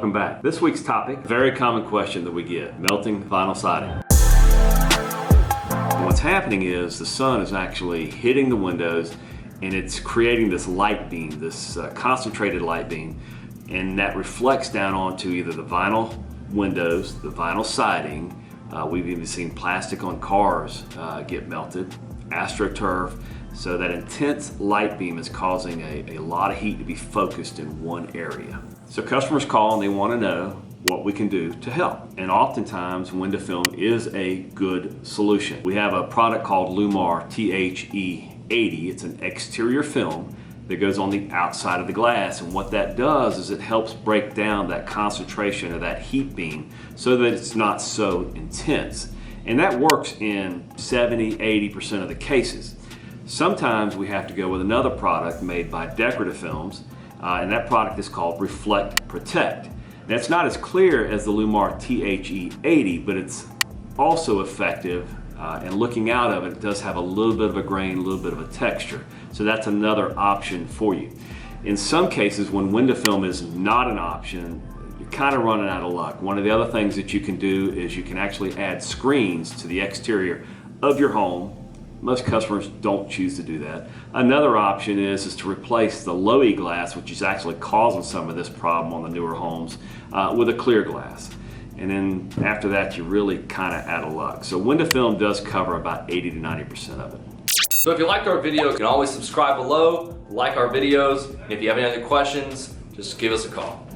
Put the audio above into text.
Welcome back. This week's topic, very common question that we get, melting vinyl siding. What's happening is the sun is actually hitting the windows and it's creating this light beam, this concentrated light beam, and that reflects down onto either the vinyl windows, the vinyl siding. We've even seen plastic on cars get melted, AstroTurf. So that intense light beam is causing a lot of heat to be focused in one area. So customers call and they want to know what we can do to help. And oftentimes window film is a good solution. We have a product called Lumar THE80. It's an exterior film that goes on the outside of the glass, and what that does is it helps break down that concentration of that heat beam so that it's not so intense. And that works in 70–80% of the cases. Sometimes we have to go with another product made by Decorative Films, and that product is called Reflect Protect. Now, it's not as clear as the Lumar THE80, but it's also effective, and looking out of it, it does have a little bit of a grain, a little bit of a texture. So that's another option for you. In some cases, when window film is not an option, you're kind of running out of luck. One of the other things that you can do is you can actually add screens to the exterior of your home. Most customers don't choose to do that. Another option is to replace the low E glass, which is actually causing some of this problem on the newer homes, with a clear glass. And then after that, you're really kind of out of luck. So window film does cover about 80–90% of it. So if you liked our video, you can always subscribe below, like our videos, and if you have any other questions, just give us a call.